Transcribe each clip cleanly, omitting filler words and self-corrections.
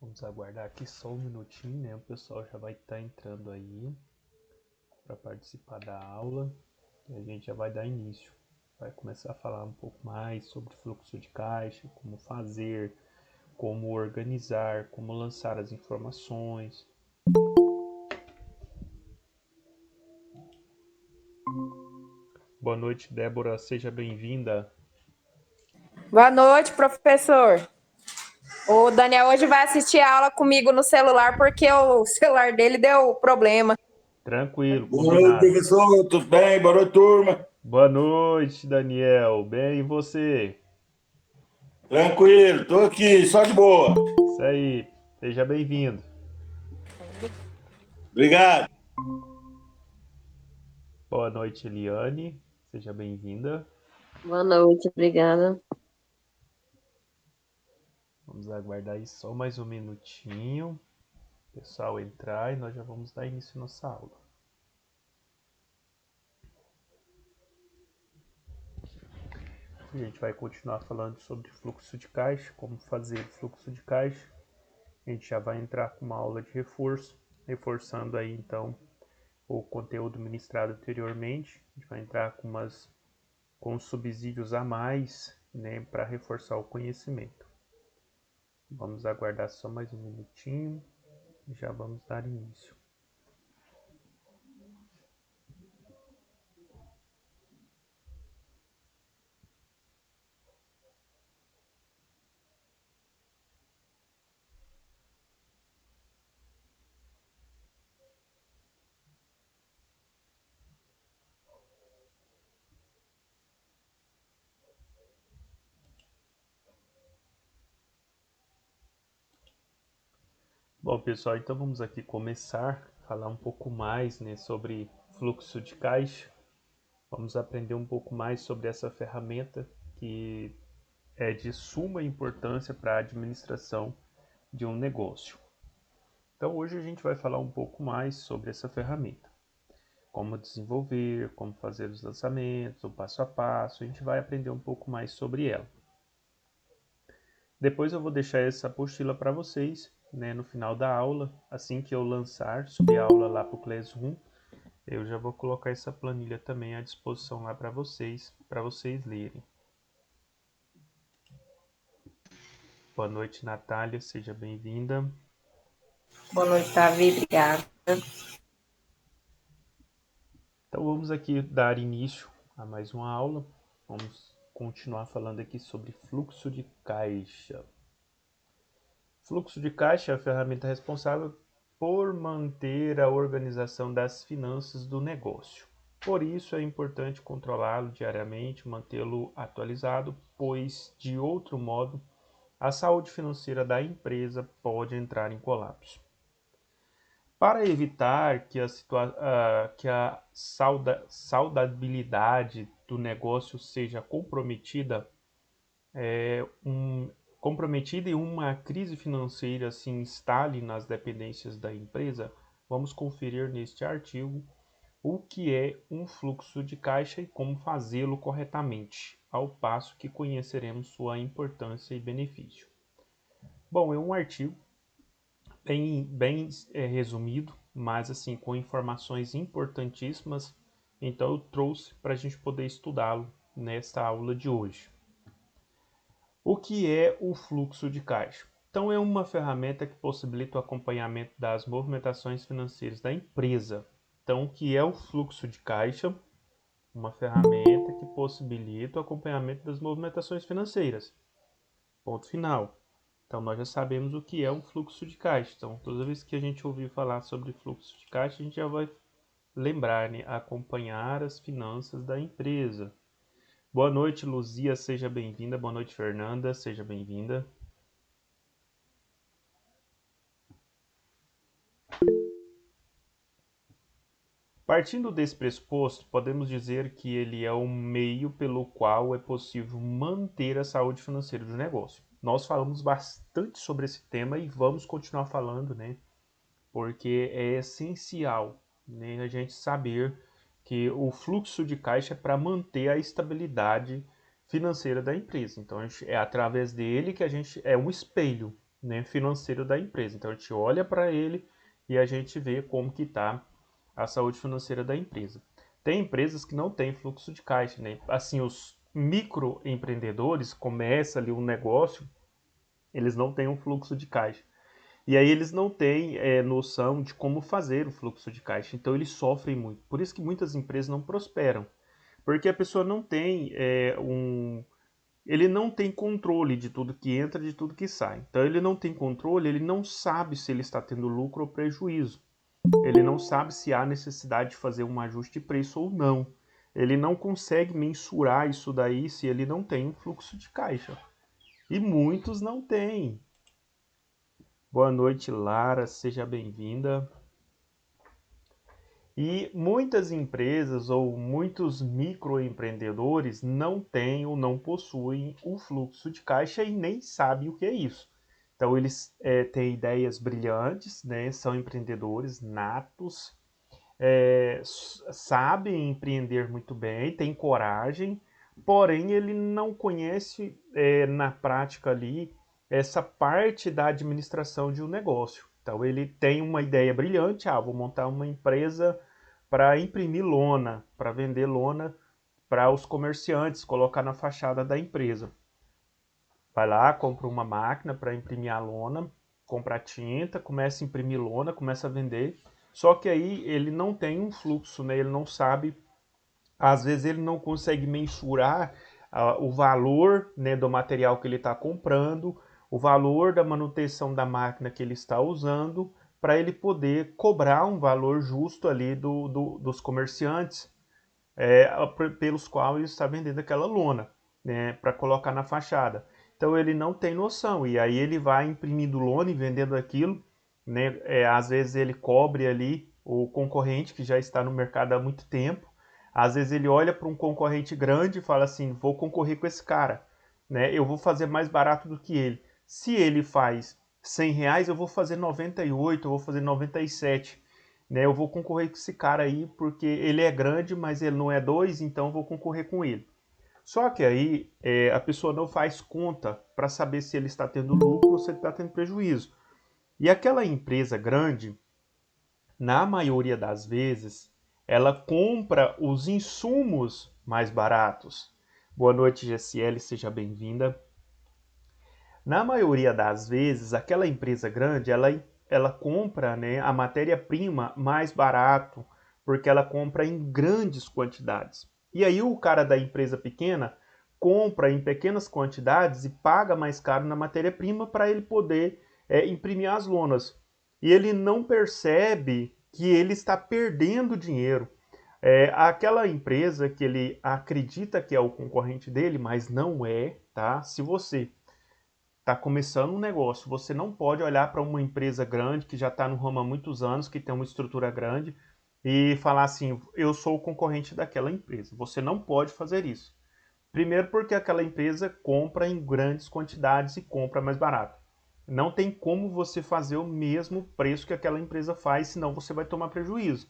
Vamos aguardar aqui só um minutinho, né? O pessoal já vai estar entrando aí para participar da aula e a gente já vai dar início. Vai começar a falar um pouco mais sobre fluxo de caixa, como fazer, como organizar, como lançar as informações. Boa noite, Débora, seja bem-vinda. Boa noite, professor. O Daniel hoje vai assistir a aula comigo no celular porque o celular dele deu problema. Tranquilo, Boa noite, combinado. professor. Tudo bem? Boa noite, turma. Boa noite, Daniel. Bem, e você? Tranquilo, tô aqui, só de boa. Isso aí, seja bem-vindo. Obrigado. Boa noite, Eliane. Seja bem-vinda. Boa noite, obrigada. Vamos aguardar aí só mais um minutinho. O pessoal entrar e nós já vamos dar início à nossa aula. A gente vai continuar falando sobre fluxo de caixa, como fazer fluxo de caixa. A gente já vai entrar com uma aula de reforço, reforçando aí então o conteúdo ministrado anteriormente. A gente vai entrar com subsídios a mais, né, para reforçar o conhecimento. Vamos aguardar só mais um minutinho e já vamos dar início. Bom, pessoal, então vamos aqui começar a falar um pouco mais, né, sobre fluxo de caixa. Vamos aprender um pouco mais sobre essa ferramenta que é de suma importância para a administração de um negócio. Então hoje a gente vai falar um pouco mais sobre essa ferramenta. Como desenvolver, como fazer os lançamentos, o passo a passo, a gente vai aprender um pouco mais sobre ela. Depois eu vou deixar essa apostila para vocês, né, no final da aula, assim que eu lançar, subir a aula lá para o Classroom, eu já vou colocar essa planilha também à disposição lá para vocês lerem. Boa noite, Natália, seja bem-vinda. Boa noite, Davi. Obrigada. Então vamos aqui dar início a mais uma aula. Vamos continuar falando aqui sobre fluxo de caixa. Fluxo de caixa é a ferramenta responsável por manter a organização das finanças do negócio. Por isso é importante controlá-lo diariamente, mantê-lo atualizado, pois, de outro modo, a saúde financeira da empresa pode entrar em colapso. Para evitar que a saudabilidade do negócio seja comprometida e uma crise financeira se instale nas dependências da empresa, vamos conferir neste artigo o que é um fluxo de caixa e como fazê-lo corretamente, ao passo que conheceremos sua importância e benefício. Bom, é um artigo bem resumido, mas assim com informações importantíssimas, então eu trouxe para a gente poder estudá-lo nesta aula de hoje. O que é o fluxo de caixa? Então, é uma ferramenta que possibilita o acompanhamento das movimentações financeiras da empresa. Então, o que é o fluxo de caixa? Uma ferramenta que possibilita o acompanhamento das movimentações financeiras. Ponto final. Então, nós já sabemos o que é um fluxo de caixa. Então, toda vez que a gente ouvir falar sobre fluxo de caixa, a gente já vai lembrar, né? Acompanhar as finanças da empresa. Boa noite, Luzia, seja bem-vinda. Boa noite, Fernanda, seja bem-vinda. Partindo desse pressuposto, podemos dizer que ele é o meio pelo qual é possível manter a saúde financeira do negócio. Nós falamos bastante sobre esse tema e vamos continuar falando, né? Porque é essencial, né, a gente saber que o fluxo de caixa é para manter a estabilidade financeira da empresa. Então, é através dele que a gente é um espelho, né, financeiro da empresa. Então a gente olha para ele e a gente vê como que está a saúde financeira da empresa. Tem empresas que não têm fluxo de caixa, né? Assim, os microempreendedores começam ali um negócio, eles não têm um fluxo de caixa. E aí eles não têm noção de como fazer o fluxo de caixa. Então eles sofrem muito. Por isso que muitas empresas não prosperam. Porque a pessoa não tem ele não tem controle de tudo que entra, de tudo que sai. Então ele não tem controle, ele não sabe se ele está tendo lucro ou prejuízo. Ele não sabe se há necessidade de fazer um ajuste de preço ou não. Ele não consegue mensurar isso daí se ele não tem um fluxo de caixa. E muitos não têm. Boa noite, Lara, seja bem-vinda. E muitas empresas ou muitos microempreendedores não têm ou não possuem o fluxo de caixa e nem sabem o que é isso. Então eles têm ideias brilhantes, né? São empreendedores natos, sabem empreender muito bem, têm coragem, porém ele não conhece na prática ali essa parte da administração de um negócio. Então ele tem uma ideia brilhante, vou montar uma empresa para imprimir lona, para vender lona para os comerciantes, colocar na fachada da empresa. Vai lá, compra uma máquina para imprimir a lona, compra tinta, começa a imprimir lona, começa a vender. Só que aí ele não tem um fluxo, né? Ele não sabe, às vezes ele não consegue mensurar o valor, né, do material que ele está comprando, o valor da manutenção da máquina que ele está usando, para ele poder cobrar um valor justo ali dos comerciantes, pelos quais ele está vendendo aquela lona, né, para colocar na fachada. Então ele não tem noção, e aí ele vai imprimindo lona e vendendo aquilo, né, às vezes ele cobre ali o concorrente que já está no mercado há muito tempo, às vezes ele olha para um concorrente grande e fala assim, vou concorrer com esse cara, né, eu vou fazer mais barato do que ele. Se ele faz R$ 100, eu vou fazer 98, eu vou fazer 97, né? Eu vou concorrer com esse cara aí porque ele é grande, mas ele não é dois, então eu vou concorrer com ele. Só que aí a pessoa não faz conta para saber se ele está tendo lucro ou se ele está tendo prejuízo. E aquela empresa grande, na maioria das vezes, ela compra os insumos mais baratos. Boa noite, GSL, seja bem-vinda. Na maioria das vezes, aquela empresa grande, ela compra, né, a matéria-prima mais barato, porque ela compra em grandes quantidades. E aí o cara da empresa pequena compra em pequenas quantidades e paga mais caro na matéria-prima para ele poder imprimir as lonas. E ele não percebe que ele está perdendo dinheiro. Aquela empresa que ele acredita que é o concorrente dele, mas não é, tá? Se você está começando um negócio, você não pode olhar para uma empresa grande que já está no ramo há muitos anos, que tem uma estrutura grande, e falar assim, eu sou o concorrente daquela empresa. Você não pode fazer isso. Primeiro porque aquela empresa compra em grandes quantidades e compra mais barato. Não tem como você fazer o mesmo preço que aquela empresa faz, senão você vai tomar prejuízo.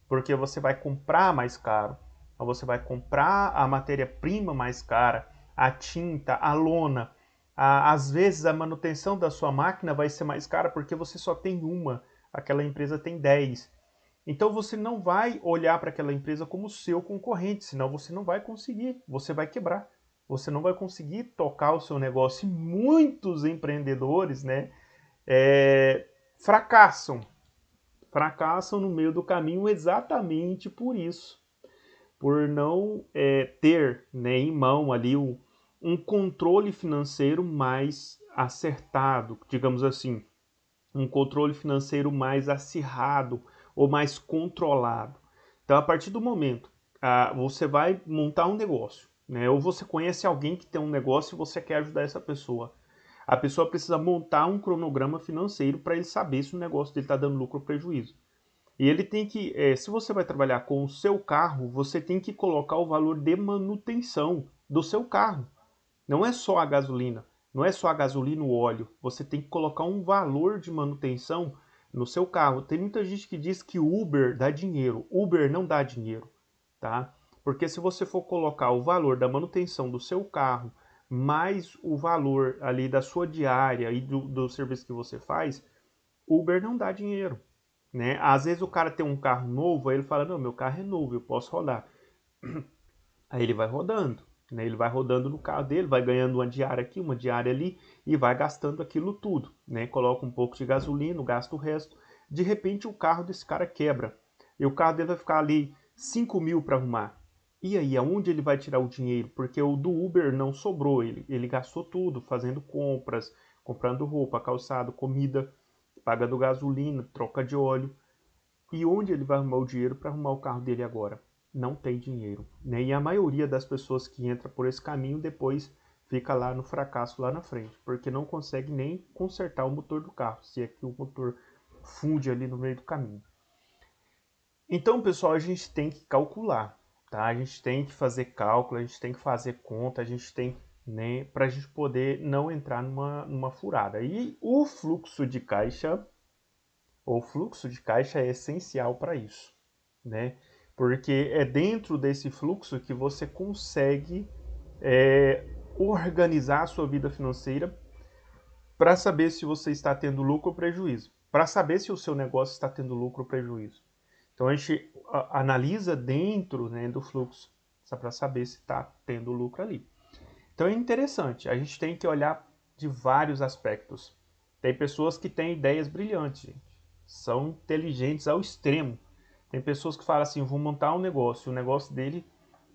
Porque você vai comprar mais caro, você vai comprar a matéria-prima mais cara, a tinta, a lona. Às vezes a manutenção da sua máquina vai ser mais cara porque você só tem uma, aquela empresa tem 10. Então você não vai olhar para aquela empresa como seu concorrente, senão você não vai conseguir, você vai quebrar. Você não vai conseguir tocar o seu negócio. E muitos empreendedores, né, fracassam. Fracassam no meio do caminho exatamente por isso. Por não ter, né, em mão ali um controle financeiro mais acertado, digamos assim, um controle financeiro mais acirrado ou mais controlado. Então, a partir do momento você vai montar um negócio, né, ou você conhece alguém que tem um negócio e você quer ajudar essa pessoa, a pessoa precisa montar um cronograma financeiro para ele saber se o negócio dele está dando lucro ou prejuízo. E ele tem que, se você vai trabalhar com o seu carro, você tem que colocar o valor de manutenção do seu carro. Não é só a gasolina, não é só a gasolina, o óleo. Você tem que colocar um valor de manutenção no seu carro. Tem muita gente que diz que Uber dá dinheiro. Uber não dá dinheiro, tá? Porque se você for colocar o valor da manutenção do seu carro mais o valor ali da sua diária e do serviço que você faz, Uber não dá dinheiro, né? Às vezes o cara tem um carro novo, aí ele fala, não, meu carro é novo, eu posso rodar. Aí ele vai rodando, né? Ele vai rodando no carro dele, vai ganhando uma diária aqui, uma diária ali e vai gastando aquilo tudo, né? Coloca um pouco de gasolina, gasta o resto. De repente o carro desse cara quebra e o carro dele vai ficar ali 5 mil para arrumar. E aí, aonde ele vai tirar o dinheiro? Porque o do Uber não sobrou, ele gastou tudo fazendo compras, comprando roupa, calçado, comida, pagando gasolina, troca de óleo. E onde ele vai arrumar o dinheiro para arrumar o carro dele agora? Não tem dinheiro, né? E a maioria das pessoas que entra por esse caminho depois fica lá no fracasso lá na frente, porque não consegue nem consertar o motor do carro, se é que o motor funde ali no meio do caminho. Então, pessoal, a gente tem que calcular, tá? A gente tem que fazer cálculo, a gente tem que fazer conta, a gente tem, né, para a gente poder não entrar numa furada. E o fluxo de caixa é essencial para isso, né? Porque é dentro desse fluxo que você consegue organizar a sua vida financeira para saber se você está tendo lucro ou prejuízo, para saber se o seu negócio está tendo lucro ou prejuízo. Então a gente analisa dentro, né, do fluxo para saber se está tendo lucro ali. Então é interessante, a gente tem que olhar de vários aspectos. Tem pessoas que têm ideias brilhantes, gente. São inteligentes ao extremo. Tem pessoas que falam assim, vou montar um negócio, o negócio dele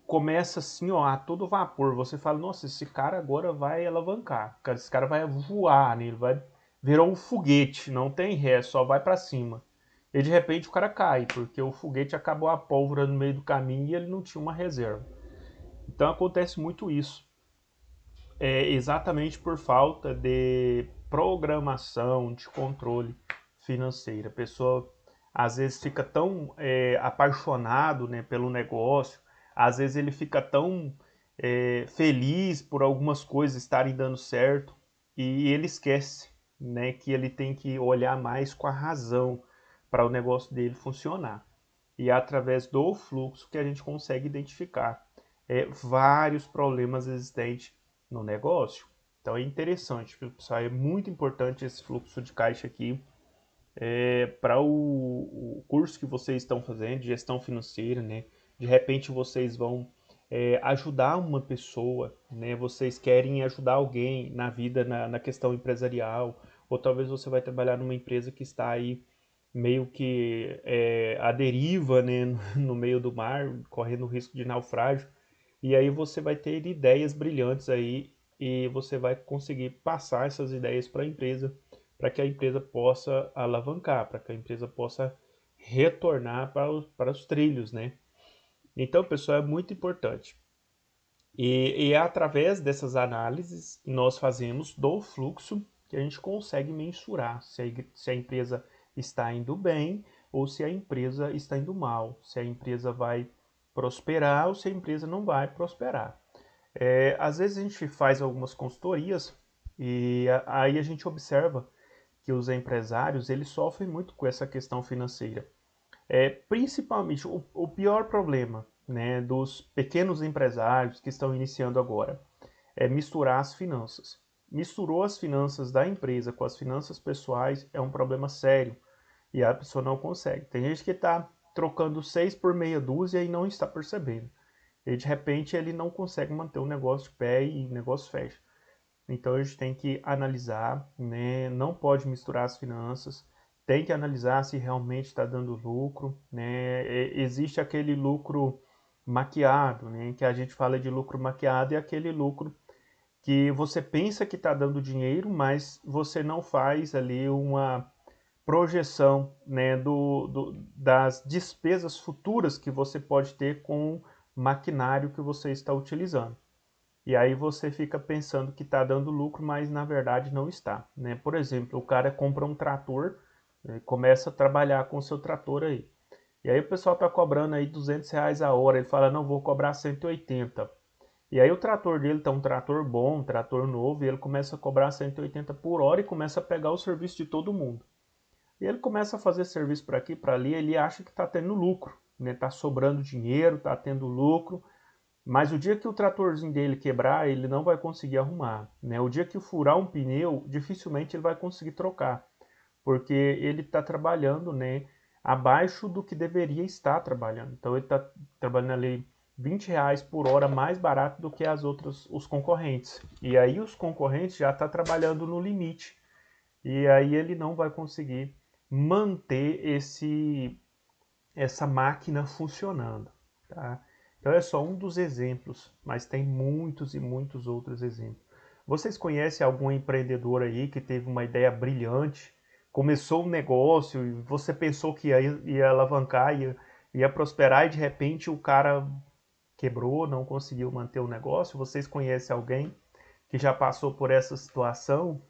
começa assim, ó, a todo vapor. Você fala, nossa, esse cara agora vai alavancar, esse cara vai voar, né? Ele vai virar um foguete, não tem ré, só vai para cima. E de repente o cara cai, porque o foguete acabou a pólvora no meio do caminho e ele não tinha uma reserva. Então acontece muito isso. É exatamente por falta de programação, de controle financeiro. A pessoa às vezes fica tão apaixonado, né, pelo negócio, às vezes ele fica tão feliz por algumas coisas estarem dando certo e ele esquece, né, que ele tem que olhar mais com a razão para o negócio dele funcionar. E é através do fluxo que a gente consegue identificar vários problemas existentes no negócio. Então é interessante, pessoal, é muito importante esse fluxo de caixa aqui para o curso que vocês estão fazendo de gestão financeira, né? De repente vocês vão ajudar uma pessoa, né? Vocês querem ajudar alguém na vida, na questão empresarial, ou talvez você vai trabalhar numa empresa que está aí meio que à deriva, né? No meio do mar, correndo o risco de naufrágio. E aí você vai ter ideias brilhantes aí e você vai conseguir passar essas ideias para a empresa, para que a empresa possa alavancar, para que a empresa possa retornar para os trilhos, né? Então, pessoal, é muito importante. E é através dessas análises que nós fazemos do fluxo que a gente consegue mensurar se a empresa está indo bem ou se a empresa está indo mal, se a empresa vai prosperar ou se a empresa não vai prosperar. Às vezes a gente faz algumas consultorias e aí a gente observa que os empresários eles sofrem muito com essa questão financeira. Principalmente o pior problema, né, dos pequenos empresários que estão iniciando agora é misturar as finanças. Misturou as finanças da empresa com as finanças pessoais é um problema sério e a pessoa não consegue. Tem gente que está trocando 6 por meia dúzia e não está percebendo. E de repente ele não consegue manter o negócio de pé e o negócio fecha. Então a gente tem que analisar, né? Não pode misturar as finanças, tem que analisar se realmente está dando lucro, né? Existe aquele lucro maquiado, né? Que a gente fala de lucro maquiado, é aquele lucro que você pensa que está dando dinheiro, mas você não faz ali uma projeção, né, das despesas futuras que você pode ter com o maquinário que você está utilizando. E aí você fica pensando que está dando lucro, mas na verdade não está, né? Por exemplo, o cara compra um trator, começa a trabalhar com o seu trator aí. E aí o pessoal está cobrando aí R$ 200 a hora, ele fala, não, vou cobrar 180. E aí o trator dele tá um trator bom, um trator novo, e ele começa a cobrar 180 por hora e começa a pegar o serviço de todo mundo. E ele começa a fazer serviço para aqui, para ali, ele acha que está tendo lucro, né? Tá sobrando dinheiro, está tendo lucro, Mas o dia que o tratorzinho dele quebrar, ele não vai conseguir arrumar, né? O dia que furar um pneu, dificilmente ele vai conseguir trocar, porque ele está trabalhando, né, abaixo do que deveria estar trabalhando. Então ele está trabalhando ali R$ 20 por hora mais barato do que os concorrentes. E aí os concorrentes já estão trabalhando no limite. E aí ele não vai conseguir manter essa máquina funcionando, tá? Então é só um dos exemplos, mas tem muitos e muitos outros exemplos. Vocês conhecem algum empreendedor aí que teve uma ideia brilhante, começou um negócio e você pensou que ia alavancar, ia prosperar e de repente o cara quebrou, não conseguiu manter o negócio? Vocês conhecem alguém que já passou por essa situação?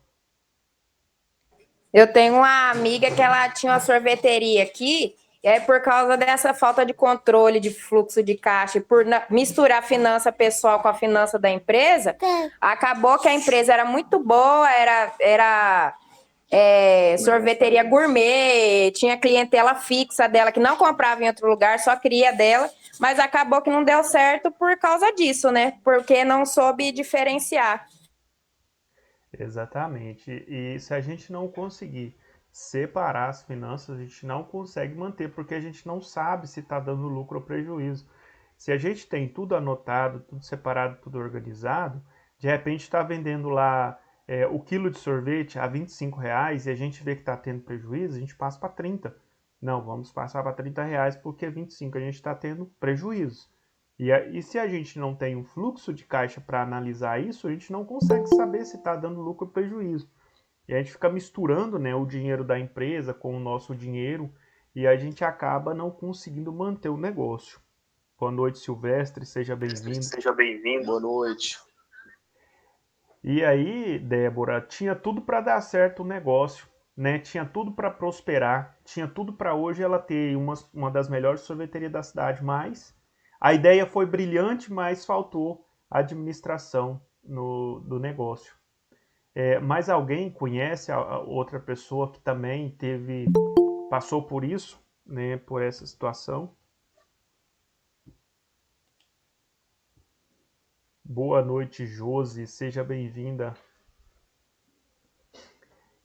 Eu tenho uma amiga que ela tinha uma sorveteria aqui, e aí por causa dessa falta de controle de fluxo de caixa e por misturar a finança pessoal com a finança da empresa, acabou que a empresa era muito boa, era sorveteria gourmet, tinha clientela fixa dela que não comprava em outro lugar, só queria dela, mas acabou que não deu certo por causa disso, né? Porque não soube diferenciar. Exatamente. E se a gente não conseguir separar as finanças, a gente não consegue manter, porque a gente não sabe se está dando lucro ou prejuízo. Se a gente tem tudo anotado, tudo separado, tudo organizado, de repente está vendendo lá o quilo de sorvete a R$ 25 e a gente vê que está tendo prejuízo, a gente passa para 30. Não, vamos passar para R$ 30 porque 25 a gente está tendo prejuízo. E se a gente não tem um fluxo de caixa para analisar isso, a gente não consegue saber se está dando lucro ou prejuízo. E a gente fica misturando, né, o dinheiro da empresa com o nosso dinheiro e a gente acaba não conseguindo manter o negócio. Boa noite, Silvestre, seja bem-vindo. Seja bem-vindo. Boa noite. E aí, Débora, tinha tudo para dar certo o negócio, né? Tinha tudo para prosperar, tinha tudo para hoje ela ter uma das melhores sorveterias da cidade, mas a ideia foi brilhante, mas faltou administração do negócio. Mais alguém conhece a outra pessoa que também passou por isso, né? Por essa situação? Boa noite, Josi, seja bem-vinda.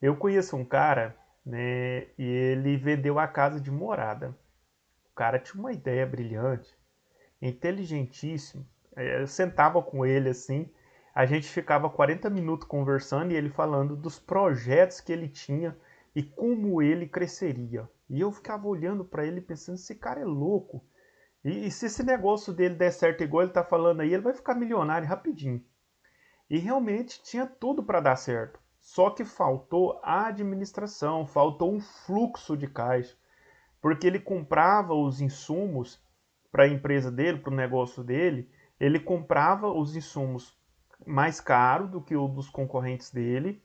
Eu conheço um cara, né, e ele vendeu a casa de morada. O cara tinha uma ideia brilhante, inteligentíssimo. Eu sentava com ele assim, a gente ficava 40 minutos conversando e ele falando dos projetos que ele tinha e como ele cresceria. E eu ficava olhando para ele pensando, esse cara é louco. E se esse negócio dele der certo igual ele tá falando aí, ele vai ficar milionário rapidinho. E realmente tinha tudo para dar certo. Só que faltou a administração, faltou um fluxo de caixa, porque ele comprava os insumos para a empresa dele, para o negócio dele, ele comprava os insumos mais caros do que o dos concorrentes dele.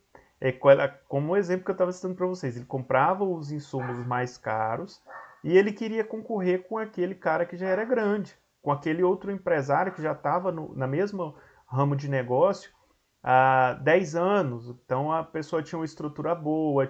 Como o exemplo que eu estava citando para vocês, ele comprava os insumos mais caros e ele queria concorrer com aquele cara que já era grande, com aquele outro empresário que já estava na mesma ramo de negócio há 10 anos. Então a pessoa tinha uma estrutura boa,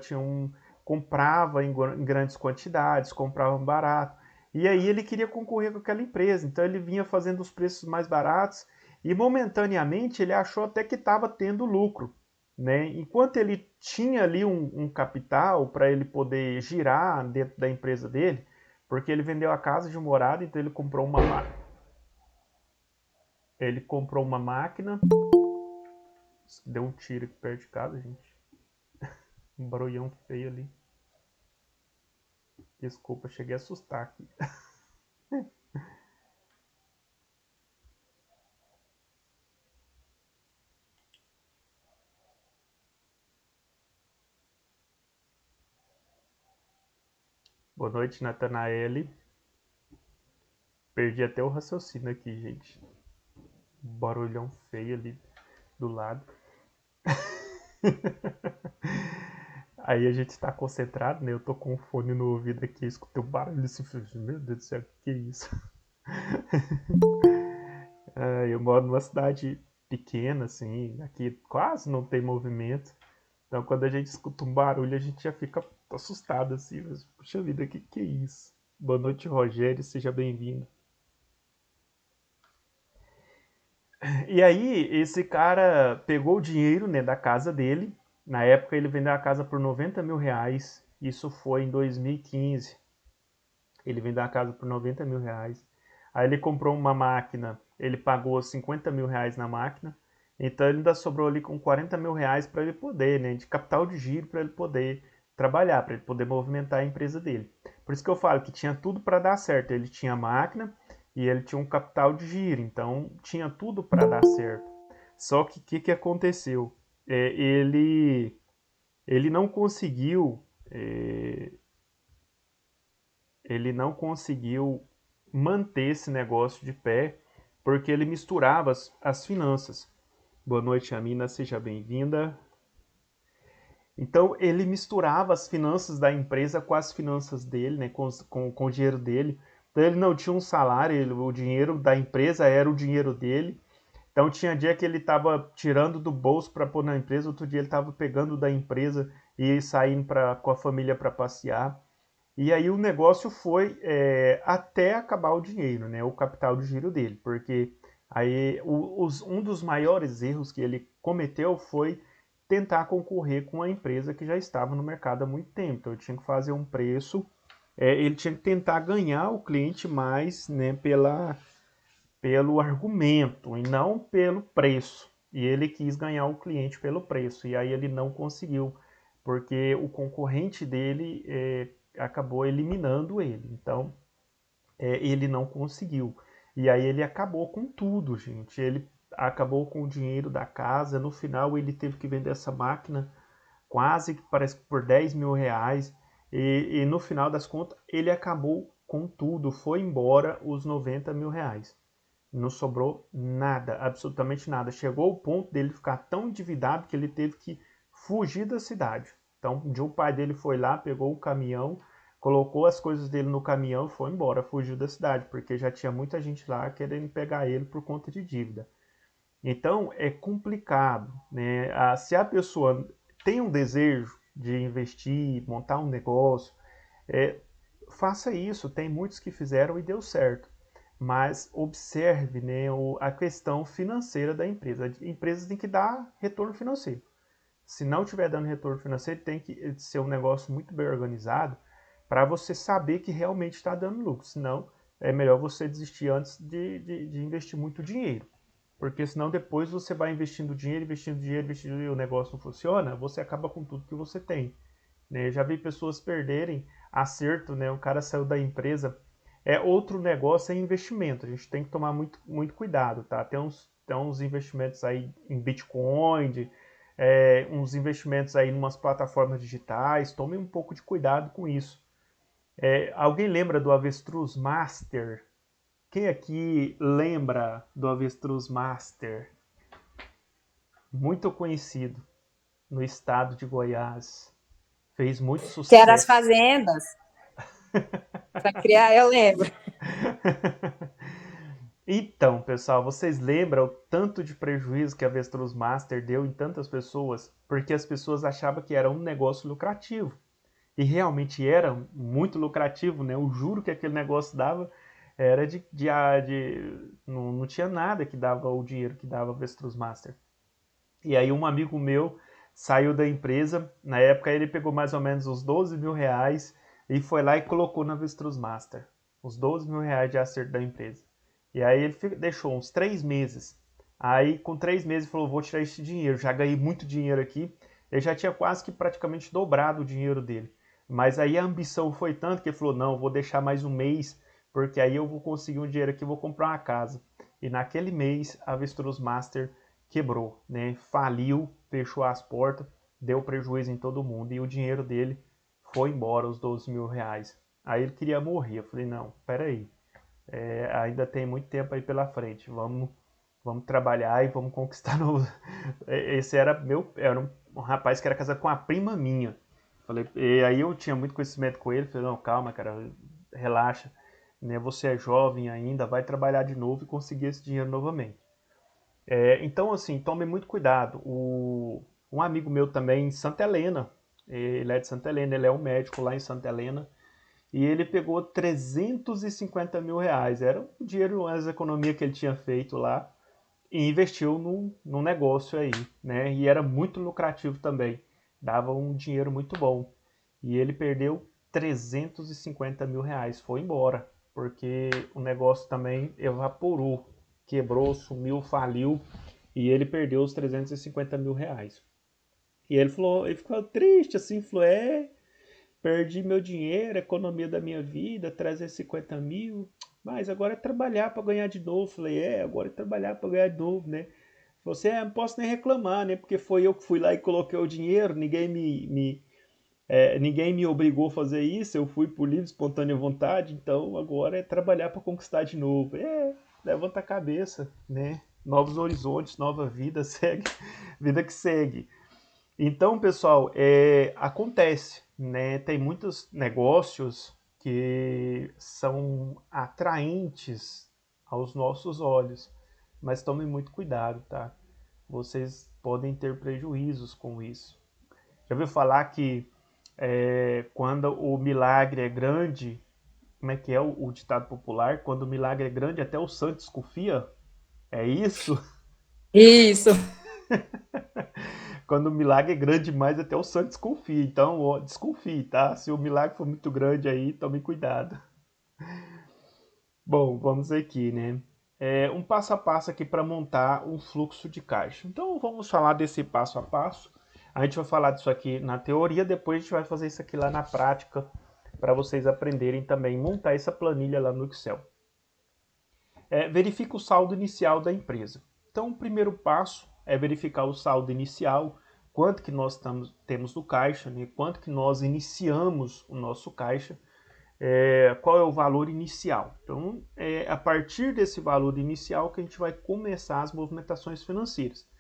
comprava em grandes quantidades, comprava barato. E aí ele queria concorrer com aquela empresa. Então ele vinha fazendo os preços mais baratos e momentaneamente ele achou até que estava tendo lucro. Né? Enquanto ele tinha ali um capital para ele poder girar dentro da empresa dele, porque ele vendeu a casa de morada, então ele comprou uma máquina. Deu um tiro aqui perto de casa, gente. Um barulhão feio ali. Desculpa, cheguei a assustar aqui. Boa noite, Natanaele. Perdi até o raciocínio aqui, gente. Barulhão feio ali do lado. Aí a gente tá concentrado, né? Eu tô com o fone no ouvido aqui, escutei o barulho assim, meu Deus do céu, o que é isso? Eu moro numa cidade pequena, assim, aqui quase não tem movimento. Então quando a gente escuta um barulho, a gente já fica assustado, assim, mas, puxa vida, o que é isso? Boa noite, Rogério, seja bem-vindo. E aí, esse cara pegou o dinheiro, né, da casa dele. Na época, ele vendeu a casa por 90 mil reais. Isso foi em 2015. Ele vendeu a casa por 90 mil reais. Aí ele comprou uma máquina. Ele pagou 50 mil reais na máquina. Então, ele ainda sobrou ali com 40 mil reais para ele poder, né, de capital de giro, para ele poder trabalhar, para ele poder movimentar a empresa dele. Por isso que eu falo que tinha tudo para dar certo. Ele tinha máquina e ele tinha um capital de giro. Então, tinha tudo para dar certo. Só que o que aconteceu? Ele não conseguiu, é, ele não conseguiu manter esse negócio de pé porque ele misturava as finanças. Boa noite, Amina, seja bem-vinda. Então ele misturava as finanças da empresa com as finanças dele, né, com o dinheiro dele. Então ele não tinha um salário, o dinheiro da empresa era o dinheiro dele. Então tinha dia que ele estava tirando do bolso para pôr na empresa, outro dia ele estava pegando da empresa e saindo com a família para passear. E aí o negócio foi até acabar o dinheiro, né, o capital de giro dele, porque aí um dos maiores erros que ele cometeu foi tentar concorrer com a empresa que já estava no mercado há muito tempo. Então ele tinha que fazer um preço, ele tinha que tentar ganhar o cliente mais, né, pelo argumento e não pelo preço. E ele quis ganhar o cliente pelo preço. E aí ele não conseguiu, porque o concorrente dele acabou eliminando ele. Então ele não conseguiu. E aí ele acabou com tudo, gente. Ele acabou com o dinheiro da casa. No final ele teve que vender essa máquina quase que parece que por 10 mil reais. E no final das contas ele acabou com tudo. Foi embora os 90 mil reais. Não sobrou nada, absolutamente nada. Chegou ao ponto dele ficar tão endividado que ele teve que fugir da cidade. Então, o pai dele foi lá, pegou o caminhão, colocou as coisas dele no caminhão e foi embora, fugiu da cidade, porque já tinha muita gente lá querendo pegar ele por conta de dívida. Então, é complicado, né? Se a pessoa tem um desejo de investir, montar um negócio, é, faça isso. Tem muitos que fizeram e deu certo. Mas observe, né, a questão financeira da empresa. A empresa tem que dar retorno financeiro. Se não estiver dando retorno financeiro, tem que ser um negócio muito bem organizado para você saber que realmente está dando lucro. Senão, é melhor você desistir antes de investir muito dinheiro. Porque senão depois você vai investindo dinheiro, investindo dinheiro, investindo dinheiro, e o negócio não funciona, você acaba com tudo que você tem. Né? Eu já vi pessoas perderem acerto, né? O cara saiu da empresa. Outro negócio é investimento. A gente tem que tomar muito, muito cuidado, tá? Tem uns investimentos aí em Bitcoin, uns investimentos aí em umas plataformas digitais. Tome um pouco de cuidado com isso. Alguém lembra do Avestruz Master? Quem aqui lembra do Avestruz Master? Muito conhecido no estado de Goiás. Fez muito Que era as sucesso. fazendas. Para criar, eu lembro. Então, pessoal, vocês lembram o tanto de prejuízo que a Avestruz Master deu em tantas pessoas? Porque as pessoas achavam que era um negócio lucrativo. E realmente era muito lucrativo, né? O juro que aquele negócio dava era não tinha nada que dava o dinheiro que dava a Avestruz Master. E aí um amigo meu saiu da empresa, na época ele pegou mais ou menos os 12 mil reais e foi lá e colocou na Avestruz Master. Os 12 mil reais de acerto da empresa. E aí ele deixou uns 3 meses. Aí com 3 meses ele falou, vou tirar esse dinheiro, já ganhei muito dinheiro aqui. Ele já tinha quase que praticamente dobrado o dinheiro dele. Mas aí a ambição foi tanto que ele falou, não, vou deixar mais um mês, porque aí eu vou conseguir um dinheiro aqui e vou comprar uma casa. E naquele mês a Avestruz Master quebrou, né? Faliu, fechou as portas, deu prejuízo em todo mundo e o dinheiro dele foi embora, os 12 mil reais. Aí ele queria morrer. Eu falei, não, peraí, ainda tem muito tempo aí pela frente, vamos trabalhar e vamos conquistar novos. Esse era um rapaz que era casado com a prima minha. Falei, e aí eu tinha muito conhecimento com ele, falei, não, calma, cara, relaxa, né? Você é jovem ainda, vai trabalhar de novo e conseguir esse dinheiro novamente. Então, assim, tome muito cuidado. Um amigo meu também em Santa Helena, ele é de Santa Helena, ele é um médico lá em Santa Helena, e ele pegou 350 mil reais. Era o dinheiro, as economias que ele tinha feito lá. e investiu num negócio aí, né? E era muito lucrativo também, dava um dinheiro muito bom. E ele perdeu 350 mil reais, foi embora, porque o negócio também evaporou, quebrou, sumiu, faliu, e ele perdeu os 350 mil reais. E ele falou, ele ficou triste assim, falou, perdi meu dinheiro, economia da minha vida, 350 mil, mas agora é trabalhar para ganhar de novo. Falei, agora é trabalhar para ganhar de novo, né? Você não posso nem reclamar, né? Porque foi eu que fui lá e coloquei o dinheiro, ninguém me obrigou a fazer isso, eu fui por livre, espontânea vontade, então agora é trabalhar para conquistar de novo. Levanta a cabeça, né? Novos horizontes, nova vida, segue, vida que segue. Então, pessoal, acontece, né? Tem muitos negócios que são atraentes aos nossos olhos, mas tomem muito cuidado, tá? Vocês podem ter prejuízos com isso. Já ouviu falar que quando o milagre é grande, como é que é o ditado popular? Quando o milagre é grande, até o santo desconfia? É isso? Isso. Quando o milagre é grande demais, até o santo desconfia. Então, ó, desconfie, tá? Se o milagre for muito grande aí, tome cuidado. Bom, vamos aqui, né? Um passo a passo aqui para montar um fluxo de caixa. Então, vamos falar desse passo a passo. A gente vai falar disso aqui na teoria, depois a gente vai fazer isso aqui lá na prática, para vocês aprenderem também montar essa planilha lá no Excel. Verifica o saldo inicial da empresa. Então, o primeiro passo é verificar o saldo inicial, quanto que nós temos no caixa, né? Quanto que nós iniciamos o nosso caixa, qual é o valor inicial. Então, a partir desse valor inicial que a gente vai começar as movimentações financeiras.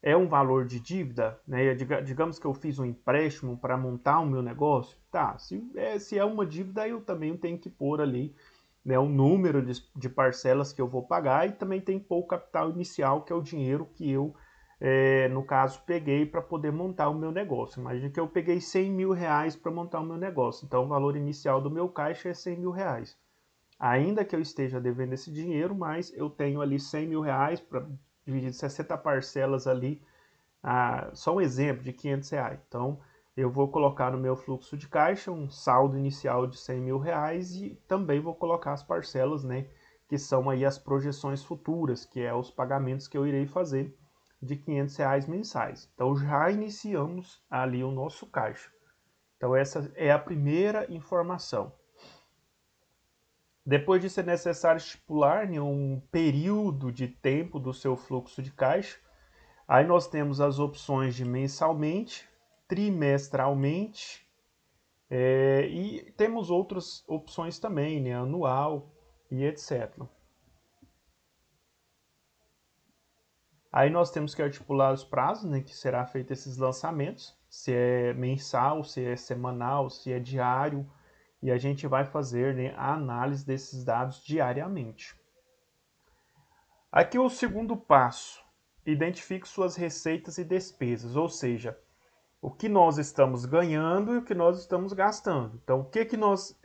É um valor de dívida, né? Digamos que eu fiz um empréstimo para montar o meu negócio, tá? Se é uma dívida, eu também tenho que pôr ali, né, o número de parcelas que eu vou pagar, e também tem que pôr o capital inicial, que é o dinheiro que eu, no caso, peguei para poder montar o meu negócio. Imagina que eu peguei 100 mil reais para montar o meu negócio, então o valor inicial do meu caixa é 100 mil reais. Ainda que eu esteja devendo esse dinheiro, mas eu tenho ali 100 mil reais para dividir 60 parcelas ali, só um exemplo de 500 reais. Então, eu vou colocar no meu fluxo de caixa um saldo inicial de 100 mil reais e também vou colocar as parcelas, né, que são aí as projeções futuras, que é os pagamentos que eu irei fazer de 500 reais mensais. Então, já iniciamos ali o nosso caixa. Então, essa é a primeira informação. Depois disso, é necessário estipular, né, um período de tempo do seu fluxo de caixa. Aí nós temos as opções de mensalmente, trimestralmente, e temos outras opções também, né, anual e etc. Aí nós temos que articular os prazos, né, que será feito esses lançamentos, se é mensal, se é semanal, se é diário, e a gente vai fazer, né, a análise desses dados diariamente. Aqui o segundo passo, identifique suas receitas e despesas, ou seja, o que nós estamos ganhando e o que nós estamos gastando. Então, o que nós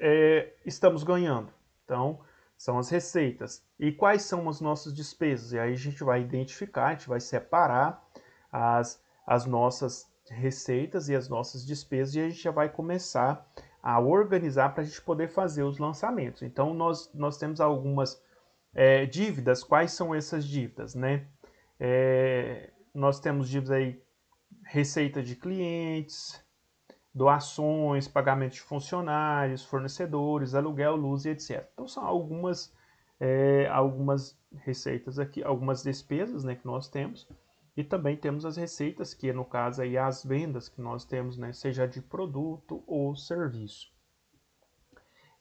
estamos ganhando? Então, são as receitas. E quais são as nossas despesas? E aí a gente vai identificar, a gente vai separar as nossas receitas e as nossas despesas, e a gente já vai começar a organizar para a gente poder fazer os lançamentos. Então, nós temos algumas dívidas. Quais são essas dívidas, né? Nós temos dívidas aí, receita de clientes, doações, pagamento de funcionários, fornecedores, aluguel, luz e etc. Então são algumas receitas aqui, algumas despesas, né, que nós temos, e também temos as receitas, que no caso aí as vendas que nós temos, né, seja de produto ou serviço.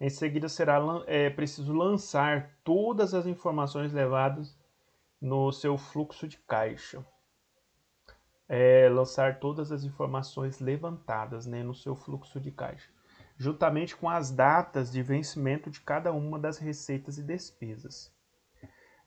Em seguida será preciso lançar todas as informações levadas no seu fluxo de caixa. Lançar todas as informações levantadas, né, no seu fluxo de caixa, juntamente com as datas de vencimento de cada uma das receitas e despesas.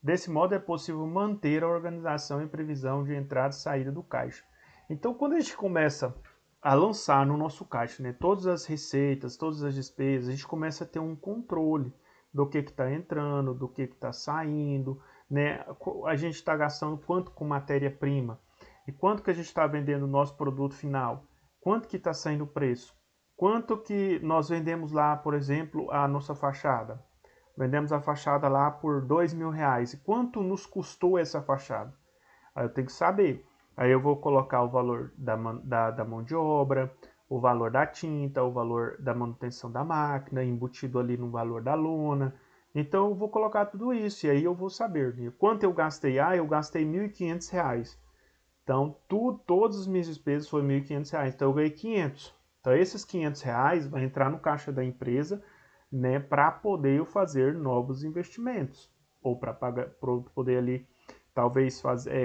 Desse modo é possível manter a organização e previsão de entrada e saída do caixa. Então, quando a gente começa a lançar no nosso caixa, né, todas as receitas, todas as despesas, a gente começa a ter um controle do que está entrando, do que está saindo, né? A gente está gastando quanto com matéria-prima e quanto que a gente está vendendo o nosso produto final, quanto que está saindo o preço, quanto que nós vendemos lá, por exemplo, a nossa fachada. Vendemos a fachada lá por R$ 2.000. E quanto nos custou essa fachada? Aí eu tenho que saber. Aí eu vou colocar o valor da mão de obra, o valor da tinta, o valor da manutenção da máquina, embutido ali no valor da lona. Então eu vou colocar tudo isso e aí eu vou saber, né? Quanto eu gastei. Eu gastei R$ 1.500. Então todas as minhas despesas foram R$ 1.500. Então eu ganhei 500. Então esses R$ 500 vai entrar no caixa da empresa, né, para poder eu fazer novos investimentos ou para poder ali talvez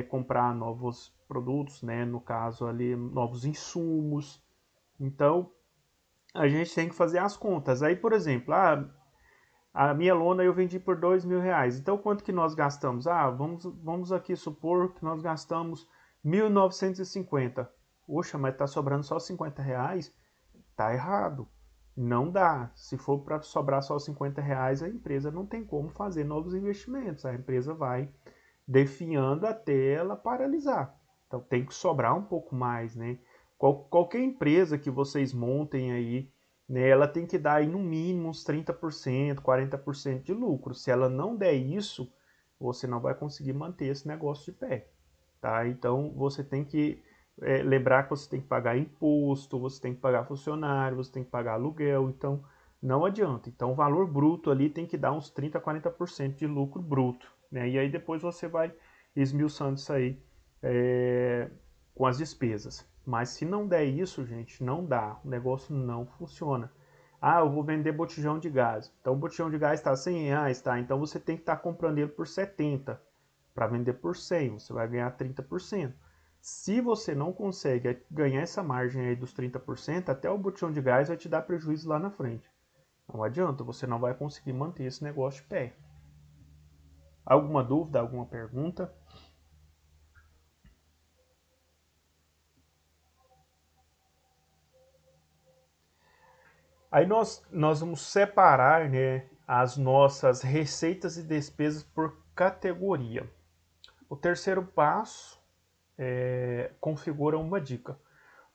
comprar novos produtos, né, no caso ali novos insumos. Então a gente tem que fazer as contas. Aí, por exemplo, a minha lona eu vendi por R$ 2.000. Então quanto que nós gastamos? Vamos aqui supor que nós gastamos 1.950. Poxa, mas tá sobrando só R$ 50? Tá errado. Não dá. Se for para sobrar só R$ 50, a empresa não tem como fazer novos investimentos. A empresa vai definhando até ela paralisar. Então tem que sobrar um pouco mais, né? Qualquer empresa que vocês montem aí, né, ela tem que dar aí no mínimo uns 30%, 40% de lucro. Se ela não der isso, você não vai conseguir manter esse negócio de pé, tá? Então você tem que lembrar que você tem que pagar imposto, você tem que pagar funcionário, você tem que pagar aluguel, então não adianta. Então o valor bruto ali tem que dar uns 30, 40% de lucro bruto, né? E aí depois você vai esmiuçando isso aí com as despesas. Mas se não der isso, gente, não dá. O negócio não funciona. Eu vou vender botijão de gás. Então o botijão de gás está R$ 100, tá? Então você tem que estar comprando ele por 70 para vender por 100. Você vai ganhar 30%. Se você não consegue ganhar essa margem aí dos 30%, até o botijão de gás vai te dar prejuízo lá na frente. Não adianta, você não vai conseguir manter esse negócio de pé. Alguma dúvida, alguma pergunta? Aí nós vamos separar, né, as nossas receitas e despesas por categoria. O terceiro passo configura uma dica,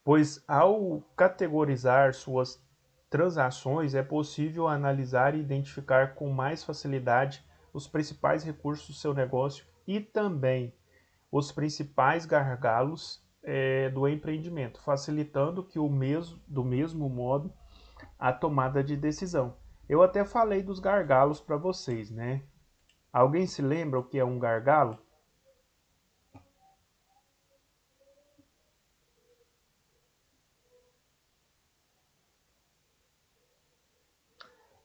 pois ao categorizar suas transações é possível analisar e identificar com mais facilidade os principais recursos do seu negócio e também os principais gargalos do empreendimento, facilitando que do mesmo modo a tomada de decisão. Eu até falei dos gargalos para vocês, né? Alguém se lembra o que é um gargalo?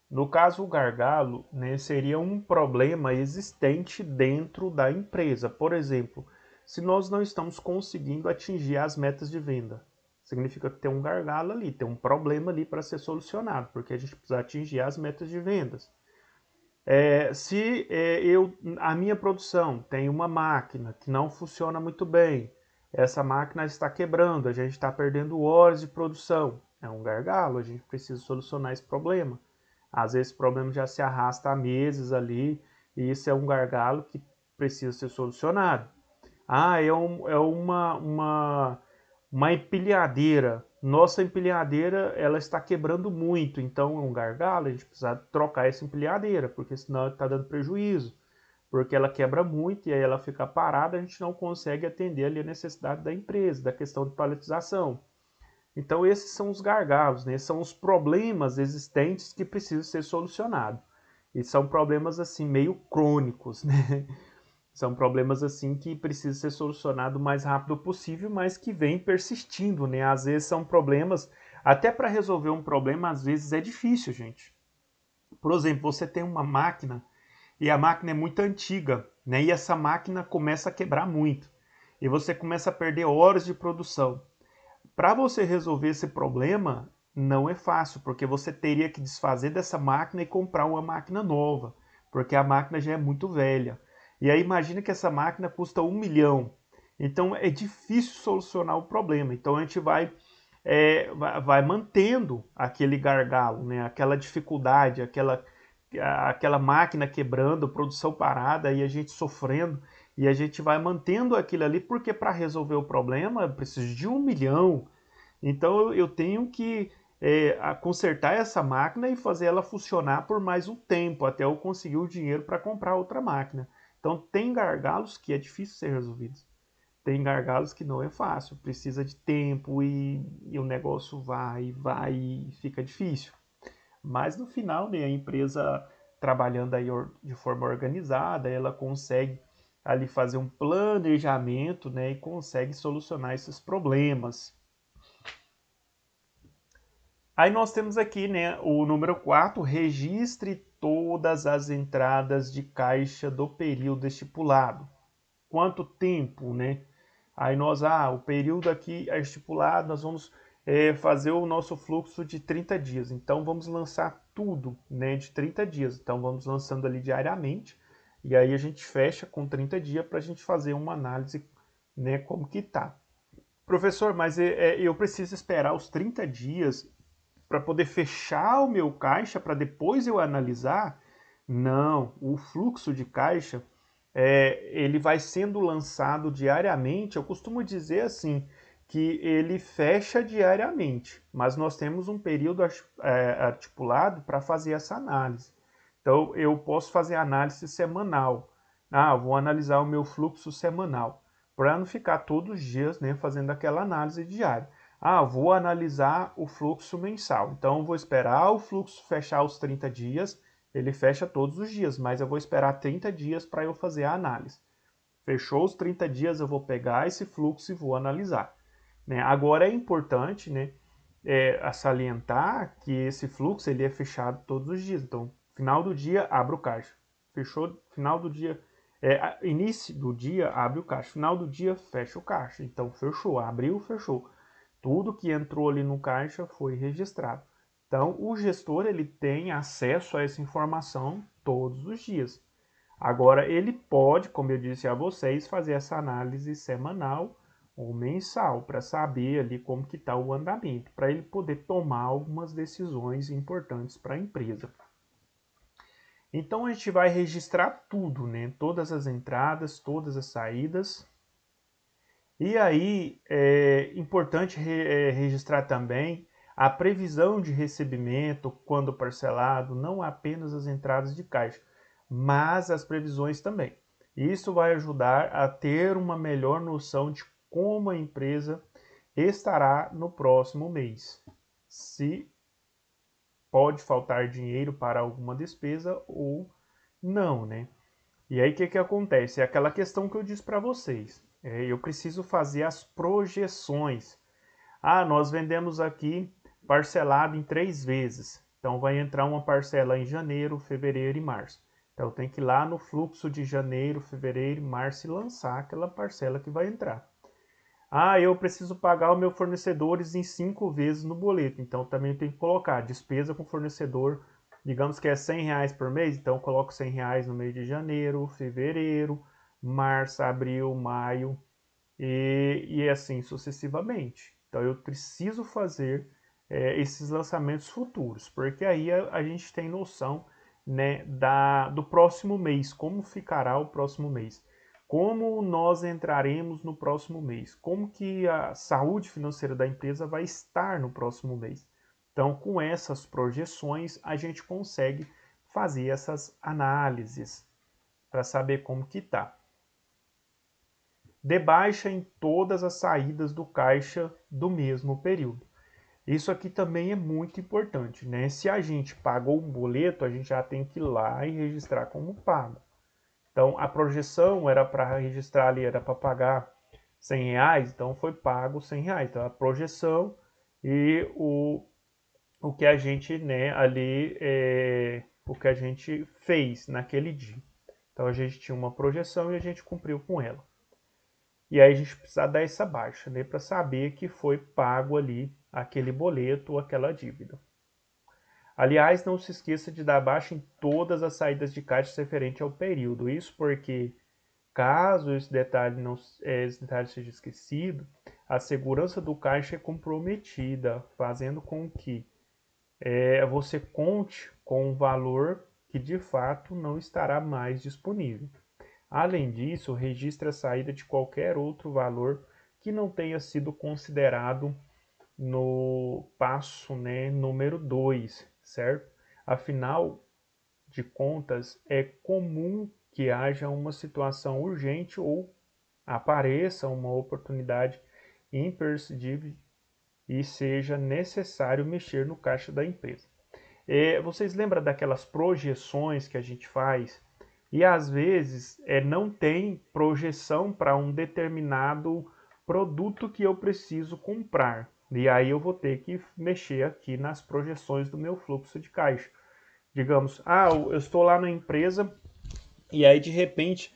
No caso, o gargalo, né, seria um problema existente dentro da empresa. Por exemplo, se nós não estamos conseguindo atingir as metas de venda, significa que tem um gargalo ali, tem um problema ali para ser solucionado, porque a gente precisa atingir as metas de vendas. Se a minha produção tem uma máquina que não funciona muito bem, essa máquina está quebrando, a gente está perdendo horas de produção, é um gargalo, a gente precisa solucionar esse problema. Às vezes esse problema já se arrasta há meses ali, e isso é um gargalo que precisa ser solucionado. Uma empilhadeira. Nossa empilhadeira ela está quebrando muito, então é um gargalo, a gente precisa trocar essa empilhadeira, porque senão está dando prejuízo. Porque ela quebra muito e aí ela fica parada, a gente não consegue atender ali a necessidade da empresa, da questão de paletização. Então esses são os gargalos, né? São os problemas existentes que precisam ser solucionados. E são problemas assim meio crônicos, né? São problemas assim que precisam ser solucionados o mais rápido possível, mas que vêm persistindo, né? Às vezes são problemas, até para resolver um problema, às vezes é difícil, gente. Por exemplo, você tem uma máquina e a máquina é muito antiga, né? E essa máquina começa a quebrar muito. E você começa a perder horas de produção. Para você resolver esse problema, não é fácil, porque você teria que desfazer dessa máquina e comprar uma máquina nova, porque a máquina já é muito velha. E aí imagina que essa máquina custa 1 milhão. Então é difícil solucionar o problema. Então a gente vai mantendo aquele gargalo, né? Aquela dificuldade, aquela máquina quebrando, produção parada e a gente sofrendo, e a gente vai mantendo aquilo ali, porque para resolver o problema eu preciso de 1 milhão. Então eu tenho que consertar essa máquina e fazer ela funcionar por mais um tempo, até eu conseguir o dinheiro para comprar outra máquina. Então tem gargalos que é difícil ser resolvidos. Tem gargalos que não é fácil, precisa de tempo e o negócio vai e fica difícil. Mas no final, né, a empresa trabalhando aí de forma organizada, ela consegue ali fazer um planejamento, né, e consegue solucionar esses problemas. Aí nós temos aqui, né, o número 4, registre todas as entradas de caixa do período estipulado. Quanto tempo, né? Aí nós, o período aqui é estipulado, nós vamos fazer o nosso fluxo de 30 dias. Então vamos lançar tudo, né, de 30 dias. Então vamos lançando ali diariamente, e aí a gente fecha com 30 dias para a gente fazer uma análise, né, como que tá. Professor, mas eu preciso esperar os 30 dias para poder fechar o meu caixa para depois eu analisar? Não, o fluxo de caixa ele vai sendo lançado diariamente. Eu costumo dizer assim que ele fecha diariamente, mas nós temos um período articulado para fazer essa análise. Então eu posso fazer análise semanal. Vou analisar o meu fluxo semanal, para não ficar todos os dias, né, fazendo aquela análise diária. Vou analisar o fluxo mensal. Então, vou esperar o fluxo fechar os 30 dias. Ele fecha todos os dias, mas eu vou esperar 30 dias para eu fazer a análise. Fechou os 30 dias, eu vou pegar esse fluxo e vou analisar. Né? Agora, é importante, né, a salientar que esse fluxo ele é fechado todos os dias. Então, final do dia, abre o caixa. Fechou, final do dia, início do dia, abre o caixa. Final do dia, fecha o caixa. Então, fechou, abriu, fechou. Tudo que entrou ali no caixa foi registrado. Então, o gestor ele tem acesso a essa informação todos os dias. Agora, ele pode, como eu disse a vocês, fazer essa análise semanal ou mensal para saber ali como que está o andamento, para ele poder tomar algumas decisões importantes para a empresa. Então, a gente vai registrar tudo, né? Todas as entradas, todas as saídas. E aí é importante registrar também a previsão de recebimento quando parcelado, não apenas as entradas de caixa, mas as previsões também. Isso vai ajudar a ter uma melhor noção de como a empresa estará no próximo mês. Se pode faltar dinheiro para alguma despesa ou não, né? E aí o que acontece? É aquela questão que eu disse para vocês. Eu preciso fazer as projeções. Nós vendemos aqui parcelado em 3 vezes. Então vai entrar uma parcela em janeiro, fevereiro e março. Então tem que ir lá no fluxo de janeiro, fevereiro e março e lançar aquela parcela que vai entrar. Eu preciso pagar os meus fornecedores em 5 vezes no boleto. Então também tem que colocar despesa com fornecedor. Digamos que é R$100 por mês, então eu coloco R$100 no mês de janeiro, fevereiro, março, abril, maio e assim sucessivamente. Então eu preciso fazer esses lançamentos futuros, porque aí a gente tem noção, né, do próximo mês, como ficará o próximo mês. Como nós entraremos no próximo mês? Como que a saúde financeira da empresa vai estar no próximo mês? Então, com essas projeções, a gente consegue fazer essas análises para saber como que está. Dê baixa em todas as saídas do caixa do mesmo período. Isso aqui também é muito importante, né? Se a gente pagou um boleto, a gente já tem que ir lá e registrar como pago. Então, a projeção era para registrar ali, era para pagar R$100, então foi pago R$100. Então, a projeção e o que a gente, né, ali, o que a gente fez naquele dia. Então, a gente tinha uma projeção e a gente cumpriu com ela. E aí a gente precisa dar essa baixa, né, para saber que foi pago ali aquele boleto ou aquela dívida. Aliás, não se esqueça de dar baixa em todas as saídas de caixa referente ao período. Isso porque, caso esse detalhe seja esquecido, a segurança do caixa é comprometida, fazendo com que você conte com um valor que de fato não estará mais disponível. Além disso, registre a saída de qualquer outro valor que não tenha sido considerado no passo, né, número 2, certo? Afinal de contas, é comum que haja uma situação urgente ou apareça uma oportunidade imprescindível e seja necessário mexer no caixa da empresa. Vocês lembram daquelas projeções que a gente faz? E às vezes não tem projeção para um determinado produto que eu preciso comprar. E aí eu vou ter que mexer aqui nas projeções do meu fluxo de caixa. Digamos, eu estou lá na empresa e aí de repente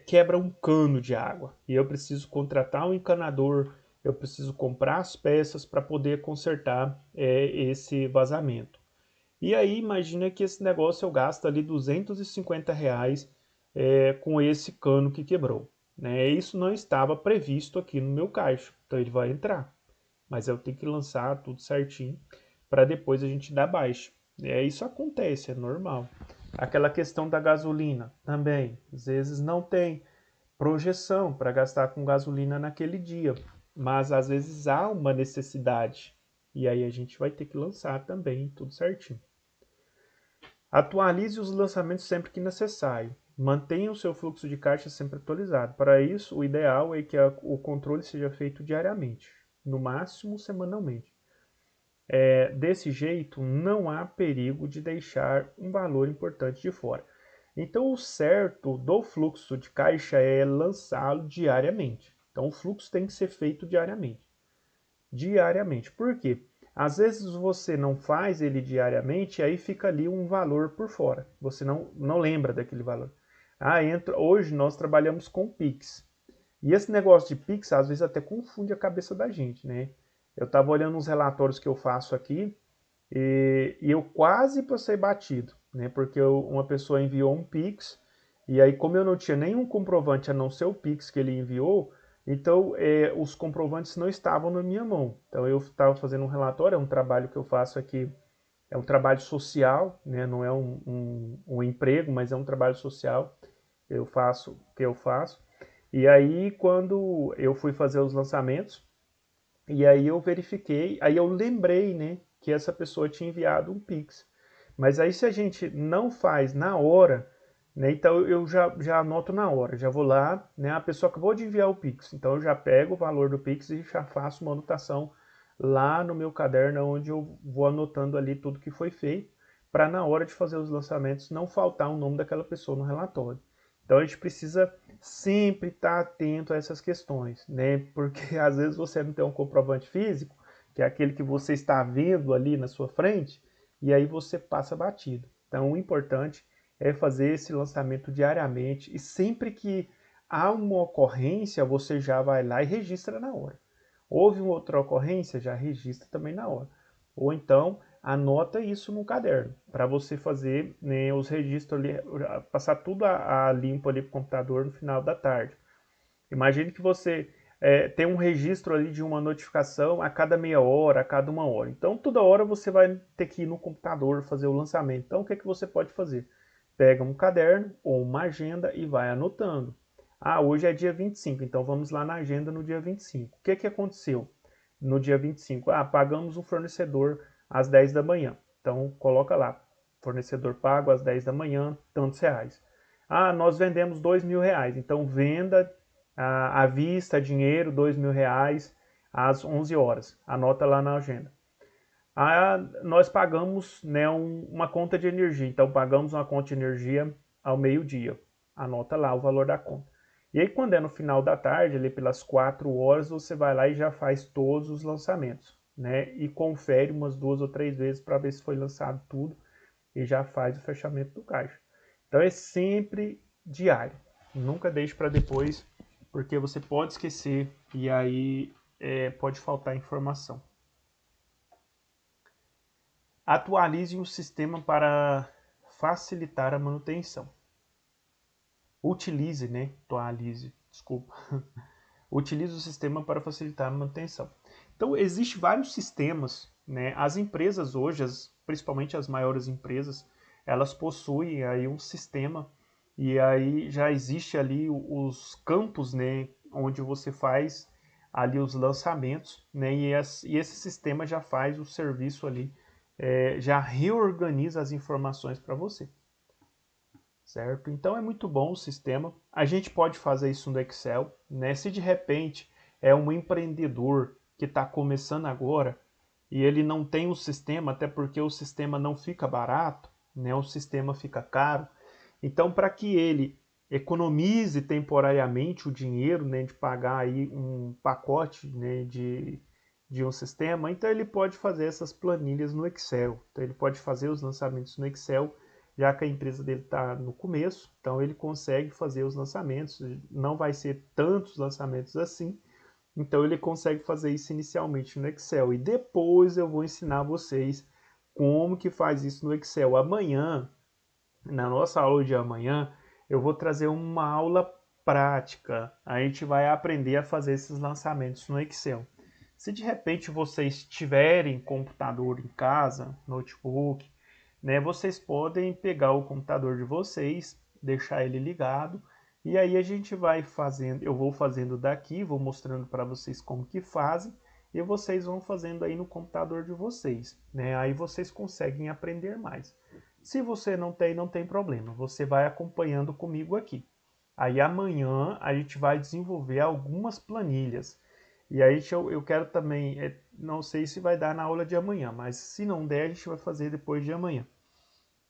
quebra um cano de água e eu preciso contratar um encanador, eu preciso comprar as peças para poder consertar esse vazamento. E aí imagina que esse negócio eu gasto ali R$ 250 com esse cano que quebrou. Né? Isso não estava previsto aqui no meu caixa, então ele vai entrar. Mas eu tenho que lançar tudo certinho para depois a gente dar baixa. Isso acontece, é normal. Aquela questão da gasolina também, às vezes não tem projeção para gastar com gasolina naquele dia, mas às vezes há uma necessidade e aí a gente vai ter que lançar também tudo certinho. Atualize os lançamentos sempre que necessário. Mantenha o seu fluxo de caixa sempre atualizado. Para isso, o ideal é que o controle seja feito diariamente, no máximo semanalmente. Desse jeito, não há perigo de deixar um valor importante de fora. Então, o certo do fluxo de caixa é lançá-lo diariamente. Então, o fluxo tem que ser feito diariamente. Diariamente. Por quê? Às vezes você não faz ele diariamente, aí fica ali um valor por fora. Você não lembra daquele valor. Hoje nós trabalhamos com Pix. E esse negócio de Pix, às vezes até confunde a cabeça da gente, né? Eu estava olhando uns relatórios que eu faço aqui e eu quase passei batido, né? Porque uma pessoa enviou um Pix e aí como eu não tinha nenhum comprovante a não ser o Pix que ele enviou, então os comprovantes não estavam na minha mão. Então eu estava fazendo um relatório, é um trabalho que eu faço aqui, é um trabalho social, né? Não é um emprego, mas é um trabalho social que eu faço. E aí quando eu fui fazer os lançamentos, e aí eu verifiquei, aí eu lembrei, né, que essa pessoa tinha enviado um Pix. Mas aí se a gente não faz na hora, né, então eu já anoto na hora, já vou lá, né, a pessoa acabou de enviar o Pix, então eu já pego o valor do Pix e já faço uma anotação lá no meu caderno, onde eu vou anotando ali tudo que foi feito, para na hora de fazer os lançamentos não faltar o nome daquela pessoa no relatório. Então a gente precisa sempre estar atento a essas questões, né? Porque às vezes você não tem um comprovante físico, que é aquele que você está vendo ali na sua frente, e aí você passa batido. Então o importante é fazer esse lançamento diariamente e sempre que há uma ocorrência, você já vai lá e registra na hora. Houve uma outra ocorrência, já registra também na hora. Ou então anota isso no caderno, para você fazer, né, os registros ali, passar tudo a limpo ali para o computador no final da tarde. Imagine que você tem um registro ali de uma notificação a cada meia hora, a cada uma hora. Então, toda hora você vai ter que ir no computador fazer o lançamento. Então, o que é que você pode fazer? Pega um caderno ou uma agenda e vai anotando. Hoje é dia 25, então vamos lá na agenda no dia 25. O que é que aconteceu no dia 25? Pagamos um fornecedor às 10 da manhã. Então, coloca lá, fornecedor pago às 10 da manhã, tantos reais. Nós vendemos R$ 2.000, então venda à vista, dinheiro, R$ 2.000 às 11 horas. Anota lá na agenda. Nós pagamos, né, uma conta de energia, então pagamos uma conta de energia ao meio-dia. Anota lá o valor da conta. E aí quando é no final da tarde, ali pelas 4 horas, você vai lá e já faz todos os lançamentos, né? E confere umas 2 ou 3 vezes para ver se foi lançado tudo e já faz o fechamento do caixa. Então é sempre diário. Nunca deixe para depois, porque você pode esquecer e aí pode faltar informação. Atualize o sistema para facilitar a manutenção. Utilize, né? Atualize, desculpa. Utilize o sistema para facilitar a manutenção. Então, existem vários sistemas, né? As empresas hoje, principalmente as maiores empresas, elas possuem aí um sistema e aí já existe ali os campos, né, onde você faz ali os lançamentos, né, e esse sistema já faz o serviço ali, já reorganiza as informações para você, certo? Então é muito bom o sistema. A gente pode fazer isso no Excel, né? Se de repente é um empreendedor que está começando agora e ele não tem o sistema, até porque o sistema não fica barato, né? O sistema fica caro. Então, para que ele economize temporariamente o dinheiro, né, de pagar aí um pacote, né, de um sistema, então ele pode fazer essas planilhas no Excel. Então ele pode fazer os lançamentos no Excel, já que a empresa dele está no começo, então ele consegue fazer os lançamentos, não vai ser tantos lançamentos assim, então ele consegue fazer isso inicialmente no Excel. E depois eu vou ensinar vocês como que faz isso no Excel. Amanhã, na nossa aula de amanhã, eu vou trazer uma aula prática. A gente vai aprender a fazer esses lançamentos no Excel. Se de repente vocês tiverem computador em casa, notebook, né, vocês podem pegar o computador de vocês, deixar ele ligado, e aí a gente vai fazendo, eu vou fazendo daqui, vou mostrando para vocês como que fazem, e vocês vão fazendo aí no computador de vocês, né? Aí vocês conseguem aprender mais. Se você não tem problema, você vai acompanhando comigo aqui. Aí amanhã a gente vai desenvolver algumas planilhas. E aí eu quero também, não sei se vai dar na aula de amanhã, mas se não der, a gente vai fazer depois de amanhã.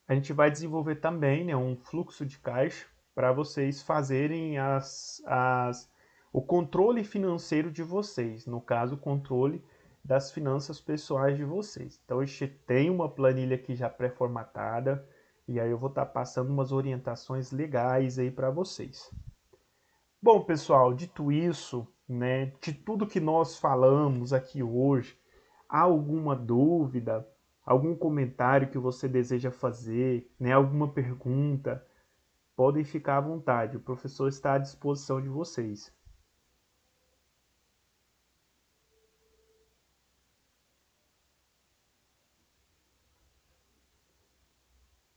A gente vai desenvolver também, né, um fluxo de caixa para vocês fazerem o controle financeiro de vocês, no caso, o controle das finanças pessoais de vocês. Então, a gente tem uma planilha aqui já pré-formatada, e aí eu vou estar passando umas orientações legais aí para vocês. Bom, pessoal, dito isso, né, de tudo que nós falamos aqui hoje, há alguma dúvida, algum comentário que você deseja fazer, né, alguma pergunta? Podem ficar à vontade, o professor está à disposição de vocês.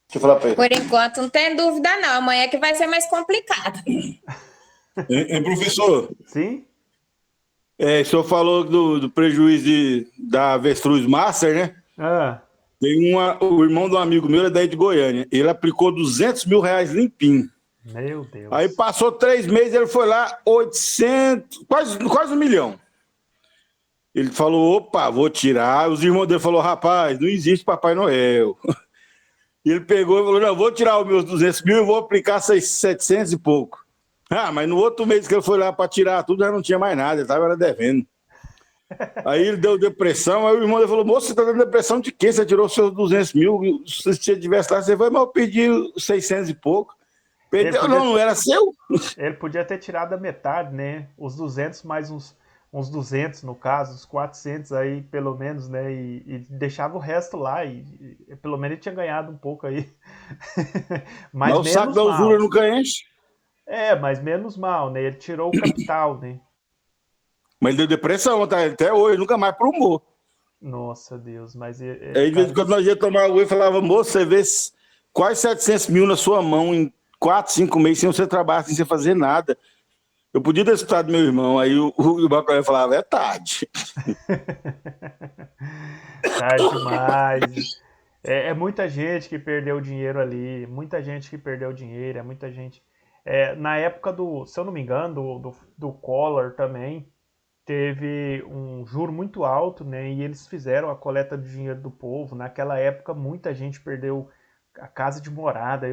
Deixa eu falar pra ele. Por enquanto, não tem dúvida, não. Amanhã que vai ser mais complicado. Professor, Sim? o senhor falou do prejuízo da Avestruz Master, né? Ah, O irmão de um amigo meu, é daí de Goiânia. Ele aplicou 200 mil reais limpinho. meu Deus. Aí passou 3 meses, ele foi lá, 800, quase 1 milhão. Ele falou, opa, vou tirar. Os irmãos dele falaram, rapaz, não existe Papai Noel. E ele pegou e falou, não, vou tirar os meus 200 mil e vou aplicar 700 e pouco. Ah, mas no outro mês que ele foi lá para tirar tudo, já não tinha mais nada, ele estava devendo. Aí ele deu depressão, aí o irmão dele falou, moço, você está dando depressão de quê? Você tirou os seus 200 mil, se você tivesse lá, você foi, mas eu perdi 600 e pouco. Perdeu, não era seu? Ele podia ter tirado a metade, né? Os 200 mais uns 200, no caso, os 400 aí, pelo menos, né? E deixava o resto lá, e pelo menos ele tinha ganhado um pouco aí. Mas o saco da usura nunca enche. Mas menos mal, né? Ele tirou o capital, né? Mas ele deu depressão, tá? Até hoje, nunca mais prumou. Nossa, Deus, mas... Aí, quando nós ia tomar água, eu falava, moço, você vê quase 700 mil na sua mão em 4, 5 meses sem você trabalhar, sem você fazer nada. Eu podia ter escutado meu irmão, aí o Bacaé falava, é tarde. Tarde demais. É muita gente que perdeu dinheiro ali, muita gente que perdeu dinheiro, é muita gente... na época se eu não me engano, do Collor também, teve um juro muito alto, né? E eles fizeram a coleta de dinheiro do povo. Naquela época, muita gente perdeu a casa de morada.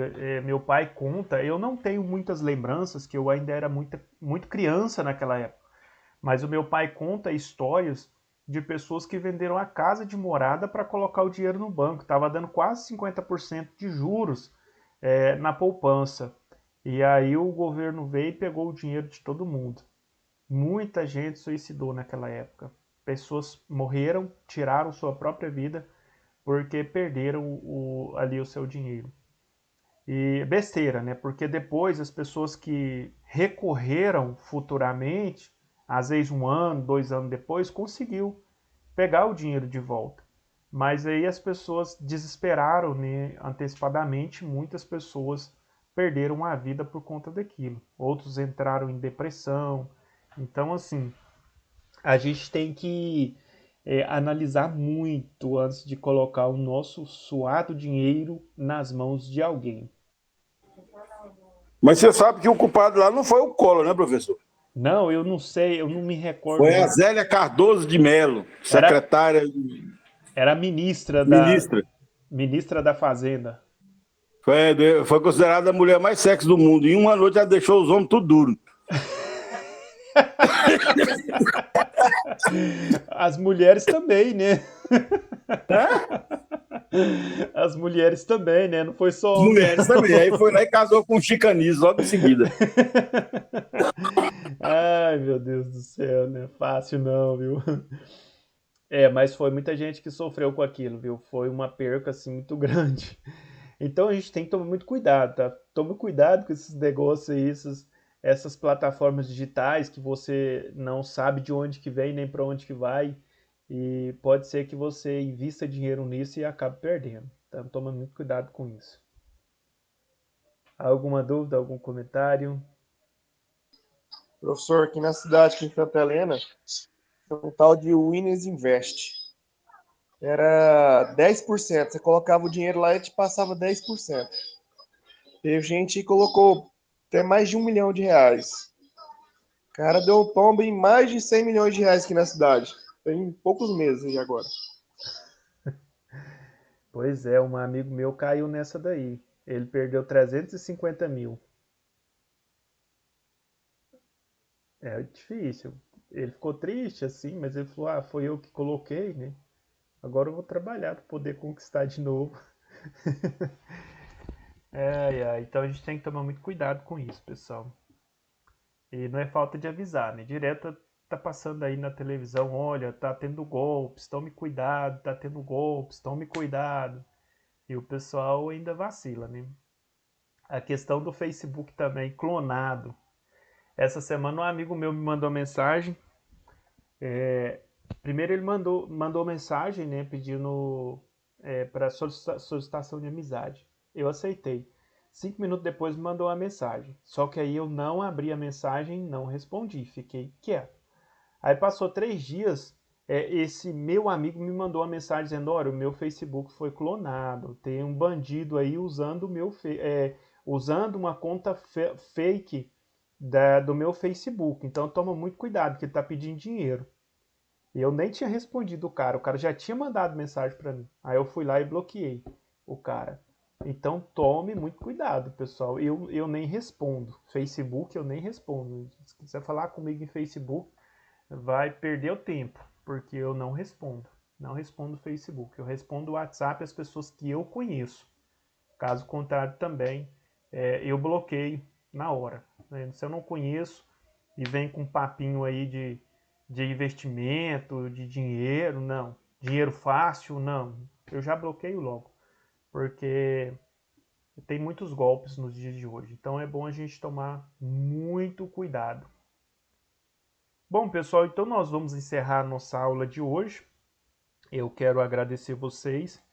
Meu pai conta, eu não tenho muitas lembranças, que eu ainda era muito criança naquela época, mas o meu pai conta histórias de pessoas que venderam a casa de morada para colocar o dinheiro no banco. Estava dando quase 50% de juros na poupança. E aí o governo veio e pegou o dinheiro de todo mundo. Muita gente suicidou naquela época. Pessoas morreram, tiraram sua própria vida porque perderam ali o seu dinheiro. E besteira, né? Porque depois as pessoas que recorreram futuramente, às vezes 1 ano, 2 anos depois, conseguiu pegar o dinheiro de volta. Mas aí as pessoas desesperaram, né, antecipadamente, muitas pessoas perderam a vida por conta daquilo. Outros entraram em depressão. Então, assim, a gente tem que analisar muito antes de colocar o nosso suado dinheiro nas mãos de alguém. Mas você sabe que o culpado lá não foi o Collor, né, professor? Não, eu não sei, eu não me recordo Foi a muito. Zélia Cardoso de Mello, Era, secretária era ministra. ministra da Fazenda. Foi considerada a mulher mais sexy do mundo. Em uma noite ela deixou os homens tudo duro. As mulheres também, né? As mulheres também, né? Não foi só homem, Mulheres também. Aí não. foi lá e casou com o Chicanis logo em seguida. Ai, meu Deus do céu, não é fácil não, viu? É, mas foi muita gente que sofreu com aquilo, viu? Foi uma perca, assim, muito grande. Então a gente tem que tomar muito cuidado, tá? Tome cuidado com esses negócios aí, essas plataformas digitais que você não sabe de onde que vem nem para onde que vai. E pode ser que você invista dinheiro nisso e acabe perdendo. Então toma muito cuidado com isso. Alguma dúvida, algum comentário? Professor, aqui na cidade, aqui em Santa Helena, tem um tal de Winners Invest. Era 10%. Você colocava o dinheiro lá e te passava 10%. Teve gente que colocou até mais de R$ 1 milhão. O cara deu um tombo em mais de R$ 100 milhões aqui na cidade. Tem poucos meses aí agora. Pois é, um amigo meu caiu nessa daí. Ele perdeu 350 mil. É difícil. Ele ficou triste assim, mas ele falou: Ah, foi eu que coloquei, né? Agora eu vou trabalhar para poder conquistar de novo. Então a gente tem que tomar muito cuidado com isso, pessoal. E não é falta de avisar, né? Direto tá passando aí na televisão, olha, tá tendo golpes, tome cuidado, tá tendo golpes, tome cuidado. E o pessoal ainda vacila, né? A questão do Facebook também, clonado. Essa semana um amigo meu me mandou mensagem. Primeiro ele mandou mensagem, né, pedindo para solicitação de amizade. Eu aceitei. 5 minutos depois me mandou uma mensagem. Só que aí eu não abri a mensagem, não respondi, fiquei quieto. Aí passou 3 dias, esse meu amigo me mandou uma mensagem dizendo: olha, o meu Facebook foi clonado, tem um bandido aí usando usando uma conta fake do meu Facebook. Então toma muito cuidado, porque ele está pedindo dinheiro. E eu nem tinha respondido o cara já tinha mandado mensagem para mim. Aí eu fui lá e bloqueei o cara. Então tome muito cuidado, pessoal. Eu nem respondo. Facebook eu nem respondo. Se quiser falar comigo em Facebook, vai perder o tempo, porque eu não respondo. Não respondo Facebook. Eu respondo o WhatsApp às pessoas que eu conheço. Caso contrário também, eu bloqueio na hora. Né? Se eu não conheço e vem com um papinho aí de investimento, de dinheiro, não. Dinheiro fácil, não. Eu já bloqueio logo, porque tem muitos golpes nos dias de hoje. Então é bom a gente tomar muito cuidado. Bom, pessoal, então nós vamos encerrar nossa aula de hoje. Eu quero agradecer vocês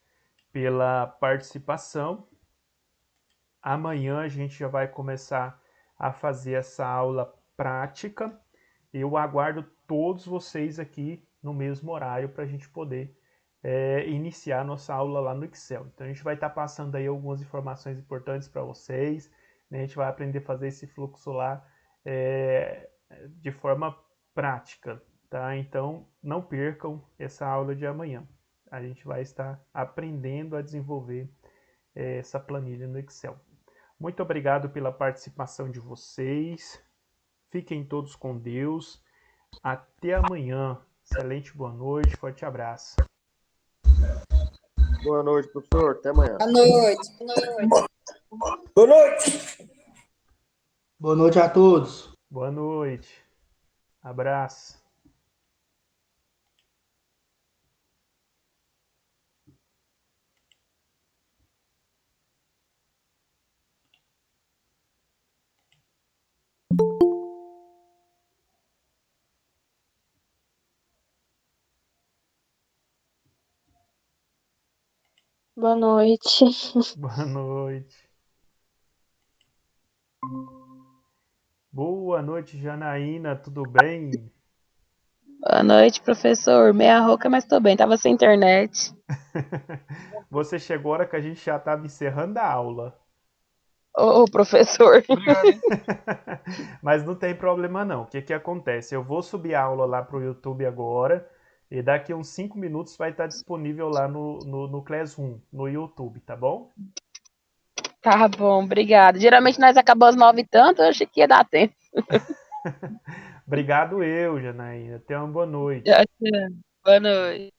pela participação. Amanhã a gente já vai começar a fazer essa aula prática. Eu aguardo todos vocês aqui no mesmo horário para a gente poder iniciar nossa aula lá no Excel. Então a gente vai estar passando aí algumas informações importantes para vocês, né? A gente vai aprender a fazer esse fluxo lá de forma prática, tá? Então não percam essa aula de amanhã. A gente vai estar aprendendo a desenvolver essa planilha no Excel. Muito obrigado pela participação de vocês. Fiquem todos com Deus. Até amanhã. Excelente boa noite. Forte abraço. Boa noite, professor. Até amanhã. Boa noite. Boa noite! Boa noite a todos. Boa noite. Abraço. Boa noite. Boa noite. Boa noite, Janaína, tudo bem? Boa noite, professor. Meia rouca, mas tô bem. Tava sem internet. Você chegou a hora que a gente já estava encerrando a aula. Ô, professor. Mas não tem problema não. O que que acontece? Eu vou subir a aula lá pro YouTube agora e daqui uns 5 minutos vai estar disponível lá no Classroom, no YouTube, tá bom? Tá bom, obrigada. Geralmente nós acabamos às 9 e tanto, eu achei que ia dar tempo. Obrigado eu, Janaína. Tenha uma boa noite. Tchau, tchau. Boa noite.